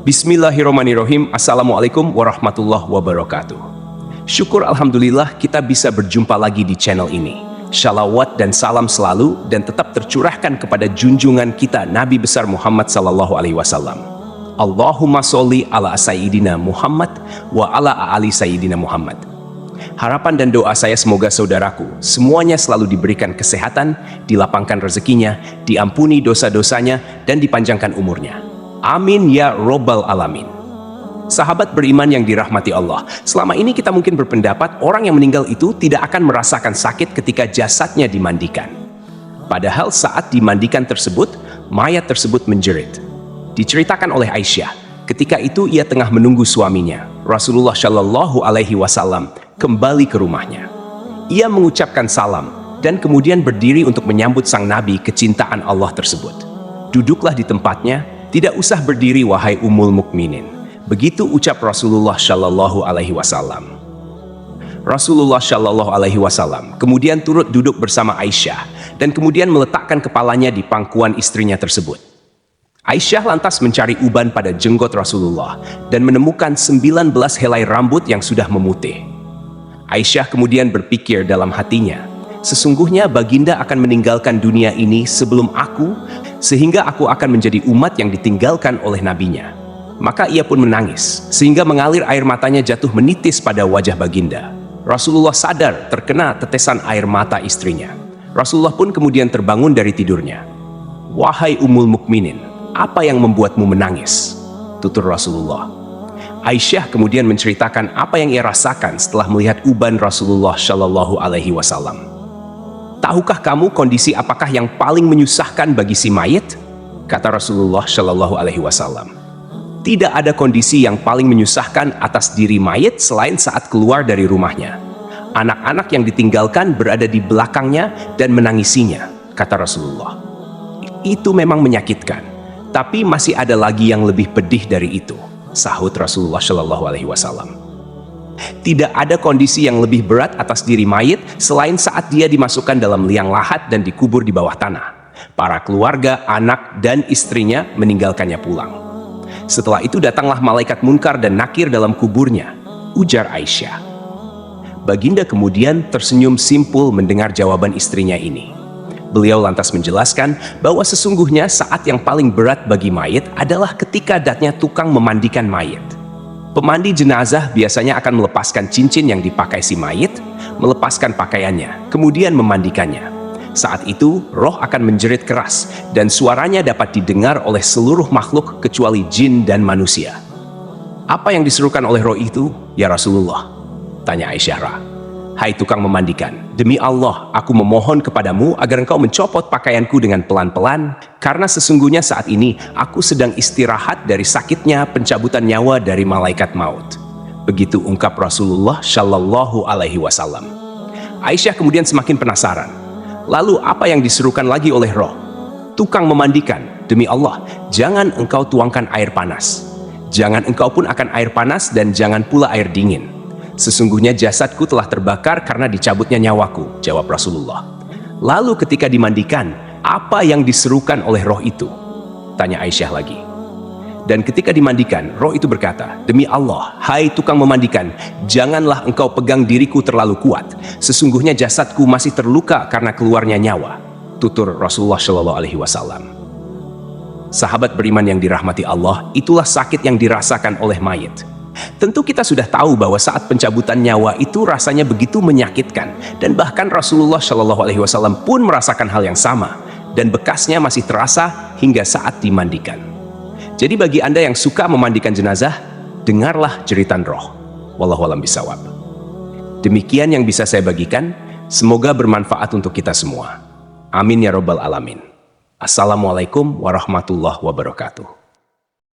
Bismillahirrahmanirrahim. Assalamualaikum warahmatullahi wabarakatuh. Syukur alhamdulillah kita bisa berjumpa lagi di channel ini. Shalawat dan salam selalu dan tetap tercurahkan kepada junjungan kita Nabi besar Muhammad sallallahu alaihi wasallam. Allahumma sholli ala sayyidina Muhammad wa ala ali sayyidina Muhammad. Harapan dan doa saya semoga saudaraku semuanya selalu diberikan kesehatan, dilapangkan rezekinya, diampuni dosa-dosanya dan dipanjangkan umurnya. Amin ya robbal alamin. Sahabat beriman yang dirahmati Allah, selama ini kita mungkin berpendapat orang yang meninggal itu tidak akan merasakan sakit ketika jasadnya dimandikan. Padahal saat dimandikan tersebut, mayat tersebut menjerit. Diceritakan oleh Aisyah, ketika itu ia tengah menunggu suaminya, Rasulullah Shallallahu Alaihi Wasallam, kembali ke rumahnya. Ia mengucapkan salam dan kemudian berdiri untuk menyambut sang Nabi kecintaan Allah tersebut. Duduklah di tempatnya. Tidak usah berdiri wahai Ummul Mukminin. Begitu ucap Rasulullah Shallallahu Alaihi Wasallam. Rasulullah Shallallahu Alaihi Wasallam kemudian turut duduk bersama Aisyah dan kemudian meletakkan kepalanya di pangkuan istrinya tersebut. Aisyah lantas mencari uban pada jenggot Rasulullah dan menemukan 19 helai rambut yang sudah memutih. Aisyah kemudian berpikir dalam hatinya, sesungguhnya baginda akan meninggalkan dunia ini sebelum aku, sehingga aku akan menjadi umat yang ditinggalkan oleh nabinya. Maka ia pun menangis, sehingga mengalir air matanya jatuh menitis pada wajah baginda. Rasulullah sadar terkena tetesan air mata istrinya. Rasulullah pun kemudian terbangun dari tidurnya. Wahai Ummul Mukminin, apa yang membuatmu menangis? Tutur Rasulullah. Aisyah kemudian menceritakan apa yang ia rasakan setelah melihat uban Rasulullah Shallallahu Alaihi Wasallam. Tahukah kamu kondisi apakah yang paling menyusahkan bagi si mayit? Kata Rasulullah Shallallahu Alaihi Wasallam. Tidak ada kondisi yang paling menyusahkan atas diri mayit selain saat keluar dari rumahnya. Anak-anak yang ditinggalkan berada di belakangnya dan menangisinya, kata Rasulullah. Itu memang menyakitkan, tapi masih ada lagi yang lebih pedih dari itu, sahut Rasulullah Shallallahu Alaihi Wasallam. Tidak ada kondisi yang lebih berat atas diri mayit selain saat dia dimasukkan dalam liang lahat dan dikubur di bawah tanah. Para keluarga, anak, dan istrinya meninggalkannya pulang. Setelah itu datanglah malaikat munkar dan nakir dalam kuburnya, ujar Aisyah. Baginda kemudian tersenyum simpul mendengar jawaban istrinya ini. Beliau lantas menjelaskan bahwa sesungguhnya saat yang paling berat bagi mayit adalah ketika datangnya tukang memandikan mayit. Pemandi jenazah biasanya akan melepaskan cincin yang dipakai si mayit, melepaskan pakaiannya, kemudian memandikannya. Saat itu, roh akan menjerit keras dan suaranya dapat didengar oleh seluruh makhluk kecuali jin dan manusia. Apa yang diserukan oleh roh itu, ya Rasulullah? Tanya Aisyah. Hai tukang memandikan, demi Allah, aku memohon kepadamu agar engkau mencopot pakaianku dengan pelan-pelan, karena sesungguhnya saat ini aku sedang istirahat dari sakitnya pencabutan nyawa dari malaikat maut. Begitu ungkap Rasulullah Shallallahu Alaihi Wasallam. Aisyah kemudian semakin penasaran. Lalu apa yang diserukan lagi oleh roh? Tukang memandikan, demi Allah, jangan engkau tuangkan air panas. Jangan engkau pun akan air panas dan jangan pula air dingin. Sesungguhnya jasadku telah terbakar karena dicabutnya nyawaku, jawab Rasulullah. Lalu ketika dimandikan, apa yang diserukan oleh roh itu? Tanya Aisyah lagi. Dan ketika dimandikan, roh itu berkata, demi Allah, hai tukang memandikan, janganlah engkau pegang diriku terlalu kuat. Sesungguhnya jasadku masih terluka karena keluarnya nyawa. Tutur Rasulullah Shallallahu Alaihi Wasallam. Sahabat beriman yang dirahmati Allah, itulah sakit yang dirasakan oleh mayit. Tentu kita sudah tahu bahwa saat pencabutan nyawa itu rasanya begitu menyakitkan, dan bahkan Rasulullah Shallallahu Alaihi Wasallam pun merasakan hal yang sama, dan bekasnya masih terasa hingga saat dimandikan. Jadi bagi Anda yang suka memandikan jenazah, dengarlah jeritan roh. Wallahu a'lam bishawab. Demikian yang bisa saya bagikan, semoga bermanfaat untuk kita semua. Amin ya robbal alamin. Assalamualaikum warahmatullahi wabarakatuh.